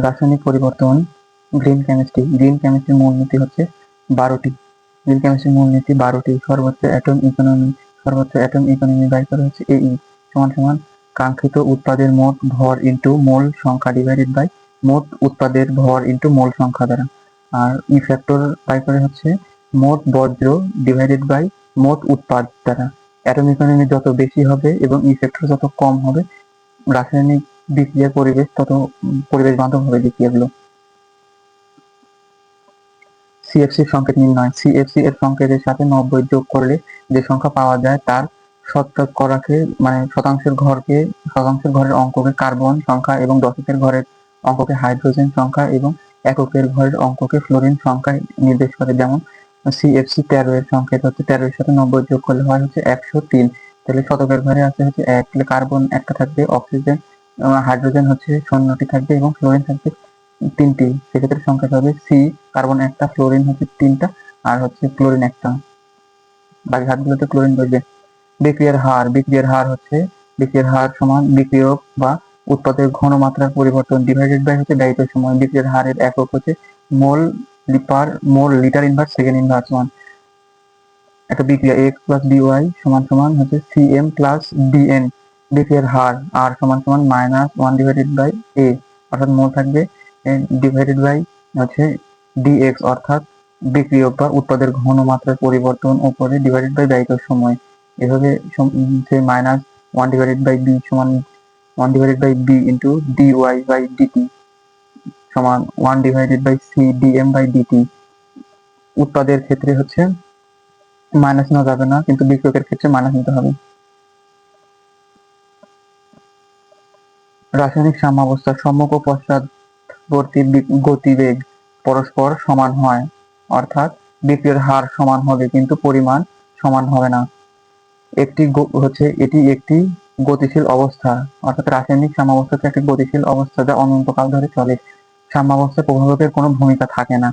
রাসায়নিক পরিবর্তন। গ্রিন কেমিস্ট্রির মূলনীতি হচ্ছে 12টি। গ্রিন কেমিস্ট্রির মূলনীতি 12টি। সর্বোচ্চ অ্যাটম ইকোনমি বাই করে হচ্ছে এই সমান সমান কাঙ্ক্ষিত উৎপাদের মোট ভর ইন্টু মোল সংখ্যা ডিভাইডেড বাই মোট উৎপাদের ভর ইন্টু মোল সংখ্যা দ্বারা। আর ই ফ্যাক্টর বাই করে হচ্ছে মোট বর্জ্য ডিভাইডেড বাই মোট উৎপাদ দ্বারা। অ্যাটম ইকোনমি যত বেশি হবে এবং ই ফ্যাক্টর যত কম হবে, রাসায়নিক বিক্রিয়ার পরিবেশ বান্ধব হবে বিক্রিয়াগুলো। সিএফসি সংকেত নির্ণয়। সিএফসি এর সংকেতের সাথে 90 যোগ করলে যে সংখ্যা পাওয়া যায় তার শতকরাকে মানে শতাংশের ঘরের অঙ্ককে কার্বন সংখ্যা এবং দশকের ঘরের অঙ্ককে হাইড্রোজেন সংখ্যা এবং এককের ঘরের অঙ্ককে ফ্লোরিন সংখ্যায় নির্দেশ করে। যেমন সিএফসি 13 এর সংকেত হচ্ছে 13 এর সাথে 90 যোগ করলে হয় হচ্ছে 103। তাহলে শতকের ঘরে আছে হচ্ছে 1, তাহলে কার্বন একটা থাকবে, অক্সিজেন হাইড্রোজেন হচ্ছে 0টি থাকবে এবং ফ্লোরিন থাকবে 3টি। সেক্ষেত্রে সংকেত হবে সি কার্বন একটা, ফ্লোরিন হচ্ছে 3টা আর হচ্ছে ক্লোরিন একটা, বাকি হাতগুলোতে ক্লোরিন বসবে। বিক্রিয়ার হার সমান বিক্রিয়ক বা উৎপাদের ঘনমাত্রার পরিবর্তন ডিভাইডেড বাই হচ্ছে ব্যয়িত সময়। বিক্রিয়ার হারের একক হচ্ছে মোল লিটার ইনভার্স সেকেন্ড ইনভার্স 1। একটা বিক্রিয়া এক্স প্লাস বিওয়াই সমান সমান হচ্ছে সিএম প্লাস বিএন। বিক্রিয়ার হার আর সমান সমান -1 ডিভাইডেড বাই এ, অর্থাৎ মোল থাকবে ডিভাইডেড বাই হচ্ছে ডিএক্স, অর্থাৎ বিক্রিয়ক বা উৎপাদের ঘনমাত্রার পরিবর্তন উপরে ডিভাইডেড বাই ব্যয়িত সময়। এভাবে -1 ডিভাইডেড বাই বি সমান 1 divided by B into dy by dt সমান 1 divided by C dm by dt. উৎপাদের ক্ষেত্রে হচ্ছে মাইনাস নেওয়া যাবে না, কিন্তু বিক্রিয়কের ক্ষেত্রে মাইনাস নিতে হবে। রাসায়নিক সাম্যাবস্থার সম্মুখ ও পশ্চাৎবর্তী গতিবেগ পরস্পর সমান হয়, অর্থাৎ বিক্রিয়ার হার সমান হবে কিন্তু পরিমাণ সমান হবে না। এটি একটি গতিশীল অবস্থা, অর্থাৎ রাসায়নিক সাম্যাবস্থা হচ্ছে একটি গতিশীল অবস্থা যা অনন্তকাল ধরে চলে। সাম্যাবস্থায় প্রভাবকের কোনো ভূমিকা থাকে না।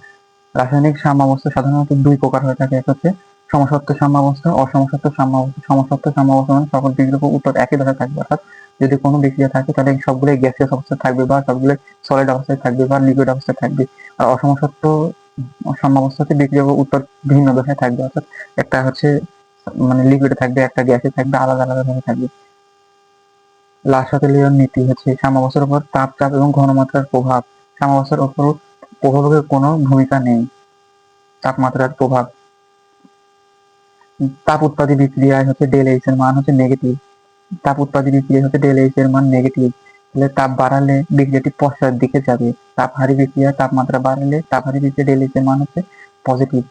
রাসায়নিক সাম্যাবস্থা সাধারণত 2 প্রকার হয়ে থাকে। এক হচ্ছে সমসত্ব সাম্যাবস্থা, অসমসত্ব সাম্যাবস্থা। সমসত্ব সাম্যাবস্থা মানে সকল বিক্রিয়ক উত্তর একই দশায় থাকবে, অর্থাৎ যদি কোনো বিক্রিয়া থাকে তাহলে সবগুলোই গ্যাসিয়াস অবস্থায় থাকবে বা সবগুলো সলিড অবস্থায় থাকবে বা লিকুইড অবস্থায় থাকবে। আর অসমসত্ব সাম্যাবস্থাতে বিক্রিয়ক উত্তর ভিন্ন দশায় থাকবে, অর্থাৎ একটা হচ্ছে মানে লিকুইডে থাকবে, একটা গ্যাসে থাকবে, আলাদা আলাদা ভাবে থাকবে। লাসাতেলীয় নীতি হচ্ছে সাম্যাবস্থার উপর তাপ, চাপ এবং ঘনমাত্রার প্রভাব। সাম্যাবস্থার উপর প্রভাবকের কোনো ভূমিকা নেই। তাপমাত্রার প্রভাব। তাপ উৎপাদী বিক্রিয়ায় হচ্ছে ডেল এইচ এর মান হচ্ছে নেগেটিভ। তাহলে তাপ বাড়ালে বিক্রিয়াটি পশ্চাৎ দিকে যাবে। তাপহারী বিক্রিয়ায় তাপমাত্রা বাড়ালে তাপহারী বিক্রিয়া ডেল এইচ এর মান হচ্ছে পজিটিভ।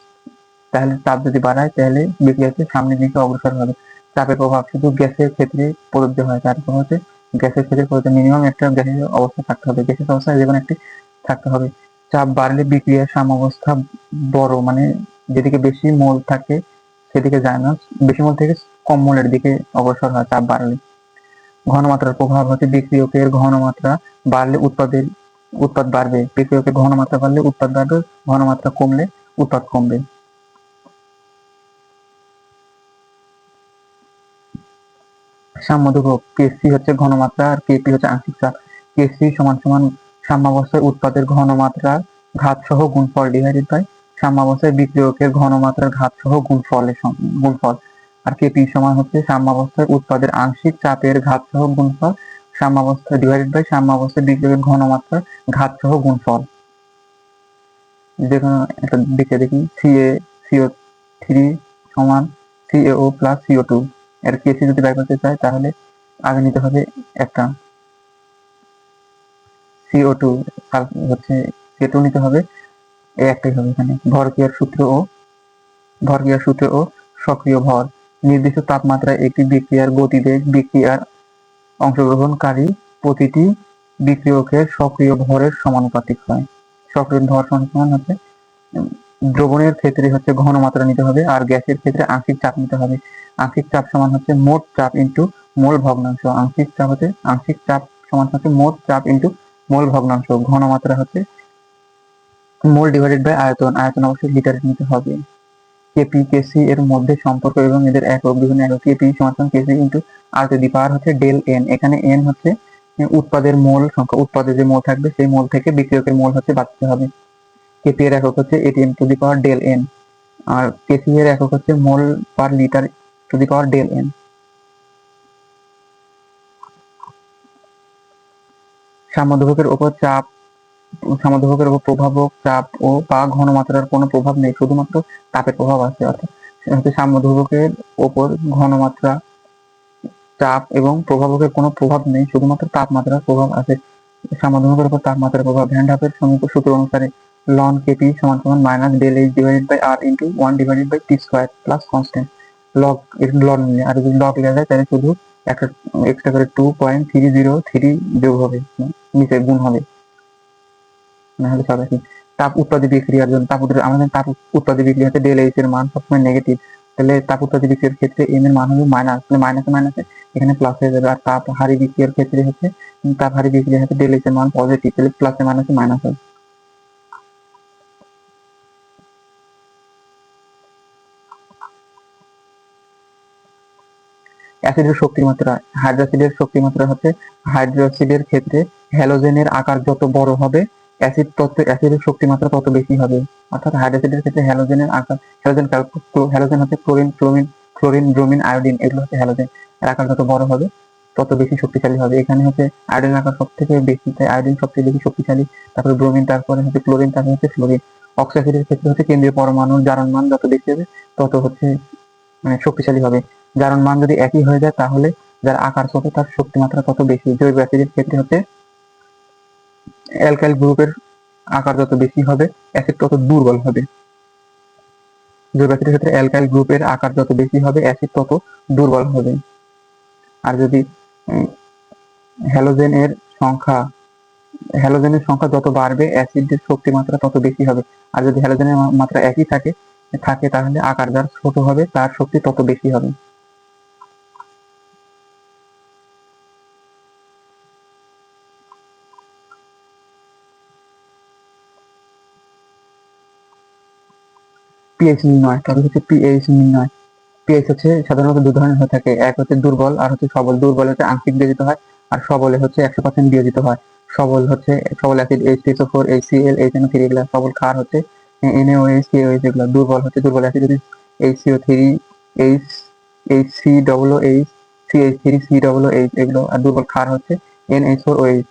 তাহলে তাপ যদি বাড়ায় তাহলে বিক্রিয়াটি সামনের দিকে অগ্রসর হবে। চাপের প্রভাব শুধু গ্যাসের ক্ষেত্রে প্রযোজ্য হয়। তার প্রভাব হচ্ছে গ্যাসের ক্ষেত্রে প্রযোজ্য, মিনিমাম একটা গ্যাসের অবস্থা থাকতে হবে, গ্যাসের অবস্থায় যে কোনো একটি থাকতে হবে। চাপ বাড়লে বিক্রিয়ার সাম্যাবস্থা বড়, মানে যেদিকে বেশি মোল থাকে সেদিকে যায় না, বেশি মোল থেকে কম মোলের দিকে অগ্রসর হয় চাপ বাড়লে। ঘনমাত্রার প্রভাব হচ্ছে বিক্রিয়কের ঘনমাত্রা বাড়লে উৎপাদ বাড়বে, বিক্রিয়কের ঘনমাত্রা বাড়লে উৎপাদ বাড়বে, ঘনমাত্রা কমলে উৎপাদ কমবে। সাম্য ধ্রুবক কেসি হচ্ছে ঘনমাত্রা আর কেপি হচ্ছে আংশিক চাপ। কেসি সমান সমান সাম্যাবস্থায় উৎপাদের ঘনমাত্রার ঘাত সহ গুণফল ডিভাইডেড বাই সাম্যাবস্থায় বিক্রিয়কের ঘনমাত্রার ঘাত সহ গুণফল। আর কেপি সমান হচ্ছে সাম্যাবস্থায় উৎপাদের আংশিক চাপের ঘাত সহ গুণফল সাম্যাবস্থা ডিভাইডেড বাই সাম্যাবস্থায় বিক্রিয়কের ঘনমাত্রার ঘাত সহ গুণফল। যেকোনো একটা দিকে দেখি CO3 সমান CaO প্লাস CO2। এর কেসি যদি বের করতে চাই তাহলে আগে নিতে হবে একটা CO2 হচ্ছে CO2 নিতে হবে, এই একটাই হবে এখানে। ভরক্রিয়ার সূত্র ও সক্রিয় ভর। নির্দিষ্ট তাপমাত্রায় একটি বিক্রিয়ার গতিবেগ বিক্রিয়ার অংশগ্রহণকারী প্রতিটি বিক্রিয়কের সক্রিয় ভরের সমানুপাতিক হয়। সক্রিয় ভর সমান হচ্ছে দ্রবণের ক্ষেত্রে হচ্ছে ঘনমাত্রা নিতে হবে আর গ্যাসের ক্ষেত্রে আংশিক চাপ নিতে হবে। আংশিক চাপ সমান হচ্ছে মোট চাপ ইন্টু মোল ভগ্নাংশ। আংশিক চাপ সমান হচ্ছে মোট চাপ ইন্টু মোল ভগ্নাংশ। ঘনমাত্রা হচ্ছে মোল ডিভাইডেড বাই আয়তন অবশ্যই লিটারে নিতে হবে। কেপি কেসি এর মধ্যে সম্পর্ক এবং এদের একক বিভিন্ন একক। কেপি সমান কেসি ইন্টু আর টু দি পাওয়ার হচ্ছে ডেল এন। এখানে এন হচ্ছে উৎপাদের মোল সংখ্যা, উৎপাদে যে মোল থাকবে সেই মোল থেকে বিক্রিয়কের মোল হচ্ছে বাঁচতে হবে। কেপি এর একক হচ্ছে atm to the power del n, আর কেসি এর একক হচ্ছে mole per litre to the power del n. সাম্যধ্রুবকের উপর চাপ, সাম্যধ্রুবকের উপর প্রভাবক, চাপ ও বা ঘনমাত্রার কোনো প্রভাব নেই, শুধুমাত্র তাপের প্রভাব আছে। অর্থাৎ সাম্যধ্রুবকের উপর ঘনমাত্রা, চাপ এবং প্রভাবকের কোনো প্রভাব নেই, শুধুমাত্র তাপমাত্রার প্রভাব আছে। সাম্যধ্রুবকের উপর তাপমাত্রার প্রভাব। ভ্যান ডাফের সূত্র অনুসারে লন কেপি সমান সমান minus del H divided by R into 1 divided by T square plus constant. Log এর লন নিলে, আর যদি লগ লেখা যায় তাহলে শুধু একটা এক্সট্রা করে 2.303 যোগ হবে, নিচে গুণ হবে, না হলে সব একই। তাপ উৎপাদী বিক্রিয়ার জন্য আমাদের তাপ উৎপাদী বিক্রিয়াতে ডেল এইচ এর মান সবসময় নেগেটিভ, তাহলে তাপ উৎপাদী বিক্রিয়ার ক্ষেত্রে এম এর মান হবে মাইনাস, তাহলে মাইনাসে মাইনাসে এখানে প্লাস হয়ে যাবে। আর তাপ হারি বিক্রিয়ার ক্ষেত্রে হচ্ছে, তাপ হারি বিক্রিয়ার ক্ষেত্রে ডেল এইচ এর মান পজিটিভ, তাহলে প্লাসে মাইনাসে মাইনাস হবে। অ্যাসিডের শক্তির মাত্রা। হাইড্রোসিডের শক্তির মাত্রা হচ্ছে, হাইড্রোসিডের ক্ষেত্রে হ্যালোজেনের আকার যত বড় হবে অ্যাসিডের শক্তি মাত্রা তত বেশি হবে। অর্থাৎ হাইড্রোসিডের ক্ষেত্রে হ্যালোজেনের আকার, হ্যালোজেন হচ্ছে ক্লোরিন, ব্রোমিন, আয়োডিন, এগুলো হচ্ছে হ্যালোজেন। এর আকার যত বড় হবে তত বেশি শক্তিশালী হবে। এখানে হচ্ছে আয়োডিনের আকার সব থেকে বেশি, তাই আয়োডিন সবচেয়ে বেশি শক্তিশালী, তারপরে ব্রোমিন, তারপরে হচ্ছে ক্লোরিন, তারপরে হচ্ছে ফ্লোরিন। অক্সাইডের ক্ষেত্রে হচ্ছে কেন্দ্রীয় পরমাণুর জারণ মান যত বেশি হবে তত হচ্ছে শক্তিশালী হবে। জারণ মান যদি একই হয়ে যায় তাহলে যার আকার ছোট তার শক্তি মাত্রা তত বেশি। জৈব অ্যাসিডের ক্ষেত্রে হচ্ছে অ্যালকাইল গ্রুপের আকার যত বেশি হবে অ্যাসিড তত দুর্বল হবে। জৈব অ্যাসিডের ক্ষেত্রে অ্যালকাইল গ্রুপের আকার যত বেশি হবে অ্যাসিড তত দুর্বল হবে। আর যদি হ্যালোজেনের সংখ্যা যত বাড়বে অ্যাসিডের শক্তি মাত্রা তত বেশি হবে। আর যদি হ্যালোজেনের মাত্রা একই থাকে তাহলে আকার যার ছোট হবে তার শক্তি তত বেশি হবে। পিএইচ নির্ণয়। তারপর হচ্ছে পিএইচ নির্ণয়। পিএইচ হচ্ছে সাধারণত দু ধরনের হয়ে থাকে, এক হচ্ছে দুর্বল আর হচ্ছে সবল। দুর্বল হচ্ছে আংশিক বিয়োজিত হয়, আর সবলে হচ্ছে 100% বিয়োজিত হয়। সবল অ্যাসিড H2SO4, HCl, HNO3 এগুলা। সবল ক্ষার হচ্ছে NaOH, COH এগুলা। দুর্বল অ্যাসিড হচ্ছে HCO3, HCOOH, CH3, COOH এগুলো। আর দুর্বল ক্ষার হচ্ছে NH4OH।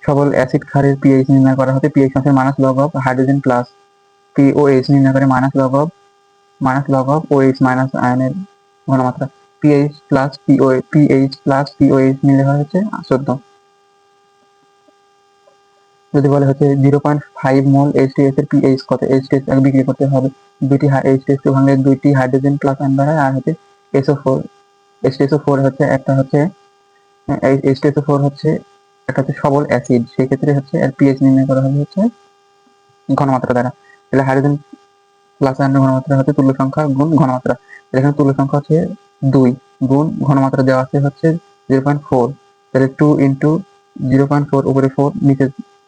সবল অ্যাসিড ক্ষারের পিএইচ নির্ণয় করা হচ্ছে পিএইচ সমান minus log of hydrogen plus POH নির্ণয় করে minus log of OH minus আয়নের ঘনমাত্রা। পিএইচ প্লাস POH নিলে হয় হচ্ছে 14। যদি বলে হচ্ছে 0.5 মোল H2S এর পিএইচ কত, H2S বিক্রি করতে হবে। দুইটি H2S কে ভাঙলে দুইটি হাইড্রোজেন প্লাস আয়ন দাঁড়ায়, আর হচ্ছে SO4, H2SO4 হচ্ছে একটা হচ্ছে H2SO4 হচ্ছে একটা হচ্ছে সবল অ্যাসিড, সেই ক্ষেত্রে হচ্ছে এর পিএইচ নির্ণয় করা হবে হচ্ছে ঘনমাত্রা দ্বারা। তাহলে হাইড্রোজেন প্লাস আয়নের ঘনমাত্রা হচ্ছে তুল্য সংখ্যা গুণ ঘনমাত্রা। এখানে তুল্য সংখ্যা হচ্ছে 2 গুণ ঘনমাত্রা দেওয়া আছে হচ্ছে 0.4, তাহলে 2 ইন্টু 0.4 উপরে 4 নিচে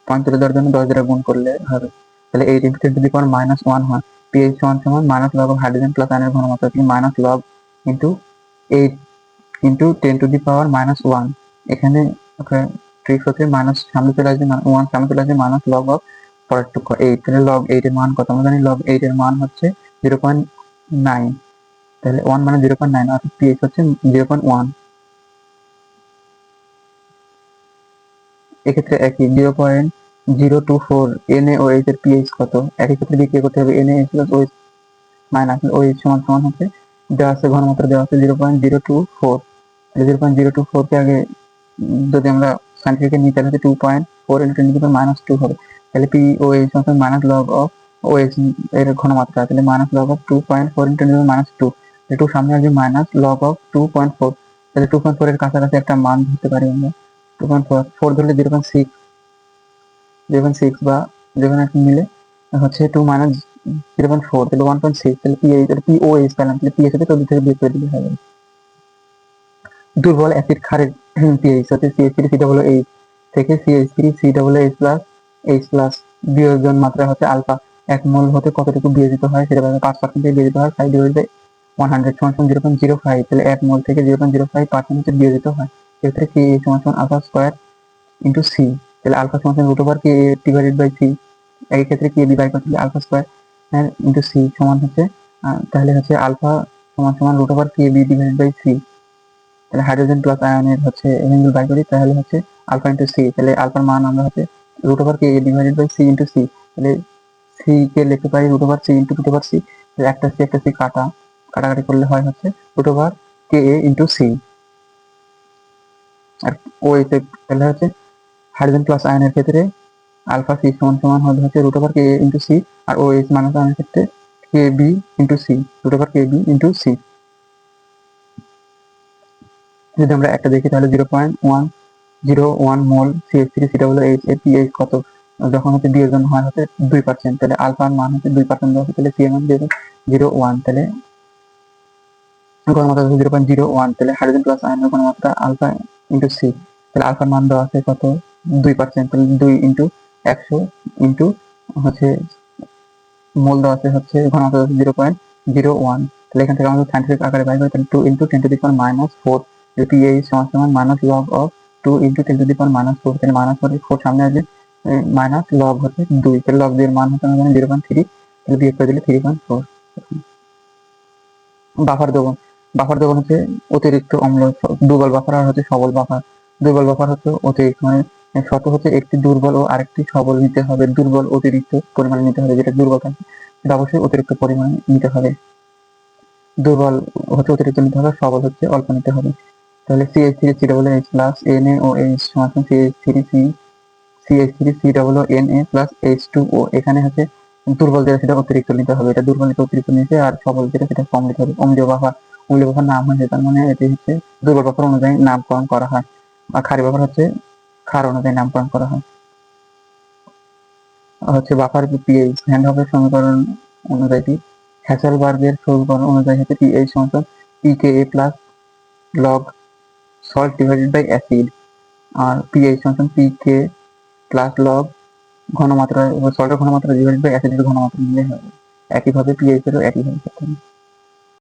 5 তুলে দেওয়ার জন্য 10 দ্বারা গুণ করলে হবে, তাহলে 8 ইন্টু 10 টু দি পাওয়ার -1 হয়। পিএইচ সমান minus log of hydrogen plus আয়নের ঘনমাত্রা, minus log into 8 into 10 to the power -1। এখানে ট্রিক্স হচ্ছে মাইনাস সামনে চলে আসবে, 1 সামনে চলে আসবে, মাইনাস লগ অফ 8। তাহলে লগ 8 এর মান কত? আমরা জানি লগ 8 এর মান হচ্ছে 0.9, তাহলে 1 মানে 0.9, অর্থাৎ পিএইচ হচ্ছে 0.1। এক্ষেত্রে একই 0.024 NaOH এর পিএইচ কত? একই ক্ষেত্রে বিক্রিয়া করতে হবে NaOH plus OH minus OH সমান হচ্ছে দেওয়া আছে ঘনমাত্রা দেওয়া আছে 0.024। 0.024 কে আগে যদি আমরা সাইন্টিফিক নিই তাহলে 2.4 ইন্টু 10 টু দি পাওয়ার -2 হবে। তাহলে POH সমান মাইনাস লগ অফ OH এর ঘনমাত্রা, তাহলে minus log of 2.4 into 10 to the power -2, 2 সামনে আসবে মাইনাস লগ অফ 2.4, তাহলে 2.4 এর কাছাকাছি একটা মান ধরতে পারি আমরা। 2.4 ধরলে 0.6 বা যেখানে মিলে হচ্ছে 2 মাইনাস 0.4, তাহলে 1.6, তাহলে POH পেলাম, তাহলে PH হচ্ছে 14 থেকে বিয়োগ করে দিলে হবে। দুর্বল অ্যাসিড ক্ষারের পিএইচ হচ্ছে CH3COOH থেকে CH3COOH প্লাস H প্লাস। বিয়োজন মাত্রা হচ্ছে আলফা। 1 মোল হতে কতটুকু বিয়োজিত হয় সেটা 5% বিয়োজিত হয়, 5 ডিভাইডেড বাই 100 সমান 0.05, তাহলে 1 মোল থেকে 0.05% হচ্ছে বিয়োজিত হয়। এক্ষেত্রে কে এ সমান সমান আলফা স্কোয়ার ইন্টু সি, তাহলে আলফা সমান সমান root over K A divided by C. এই ক্ষেত্রে কে বি বাই করতে আলফা স্কোয়ার ইন্টু সি সমান হচ্ছে তাহলে হচ্ছে আলফা সমান সমান root over K B divided by C. তাহলে হাইড্রোজেন প্লাস আয়নের হচ্ছে অ্যাঙ্গেল বাই করি, তাহলে হচ্ছে আলফা ইন্টু সি। তাহলে আলফার মান আমরা হচ্ছে root over K A divided by C into C. তাহলে সি কে লিখতে পারি root over C into root over C. একটা সি কাটাকাটি করলে হয় হচ্ছে root over K A into C. আর ও এতে তাহলে হচ্ছে হাইড্রোজেন প্লাস আয়নের ক্ষেত্রে আলফা সি সমান সমান হবে হচ্ছে root over K A into C, আর ও এইচ মাইনাস আয়নের ক্ষেত্রে K B into C, root over K B into C. যদি আমরা একটা দেখি তাহলে 0.101 মোল CH3 COOH এর pH কত, যখন হচ্ছে বিয়োজন হয় হচ্ছে 2%, তাহলে আলফার মান হচ্ছে 2% দেওয়া আছে, তাহলে সি এর মান 0.01, তাহলে ঘনমাত্রা 0.01, তাহলে হাইড্রোজেন প্লাস আয়নের ঘনমাত্রা আলফা ইন্টু সি। তাহলে আলফার মান দেওয়া আছে কত 2%, তাহলে 2 ইন্টু 100 ইন্টু হচ্ছে মোল দেওয়া আছে হচ্ছে ঘনমাত্রা 0.01। তাহলে এখান থেকে আমাদের সাইন্টিফিক আকারে বাইর করে, তাহলে 2 ইন্টু 10⁻⁻⁴, pH সমান মাইনাস লগ অফ 2 ইন্টু 10⁻⁴, তাহলে -4 সামনে আসবে, মাইনাস লগ হচ্ছে 2, তাহলে লগ 2 এর মান হচ্ছে আমাদের 0.3, তাহলে বিয়োগ করে দিলে 3.4। বাফার দ্রবণ হচ্ছে অতিরিক্ত অম্ল, দুর্বল বাফার আর হচ্ছে সবল বাফার। দুর্বল বাফার হচ্ছে অতিরিক্ত, মানে শর্ত হচ্ছে একটি দুর্বল ও আরেকটি সবল নিতে হবে। দুর্বল অতিরিক্ত পরিমাণে নিতে হবে, যেটা দুর্বল থাকে সেটা অবশ্যই অতিরিক্ত পরিমাণে নিতে হবে। দুর্বল হচ্ছে অতিরিক্ত নিতে হবে, সবল হচ্ছে অল্প নিতে হবে। তাহলে CH3 COOH প্লাস NaOH সমান CH3 COONA প্লাস H2O। এখানে হচ্ছে দুর্বল যেটা সেটা অতিরিক্ত নিতে হবে, এটা দুর্বল নিতে অতিরিক্ত নিতে, আর সবল যেটা সেটা কম নিতে হবে। অম্লীয় বাফার নাম হয়েছে, তার মানে এটি হচ্ছে দুর্বল বাফার অনুযায়ী নামকরণ করা হয়, আর ক্ষারীয় বাফার হচ্ছে ক্ষার অনুযায়ী নামকরণ করা হয়। বাফার pH হ্যান্ডহফের সমীকরণ অনুযায়ী, হ্যাসেলবার্গের সমীকরণ অনুযায়ী হচ্ছে pH সমান pKa plus log salt divided by acid, আর pH সমান pK প্লাস লগ ঘনমাত্রা, সল্টের ঘনমাত্রা ডিভাইডেড বাই অ্যাসিডের ঘনমাত্রা নিলে হবে। একইভাবে pH এরও একইভাবে করতে হবে।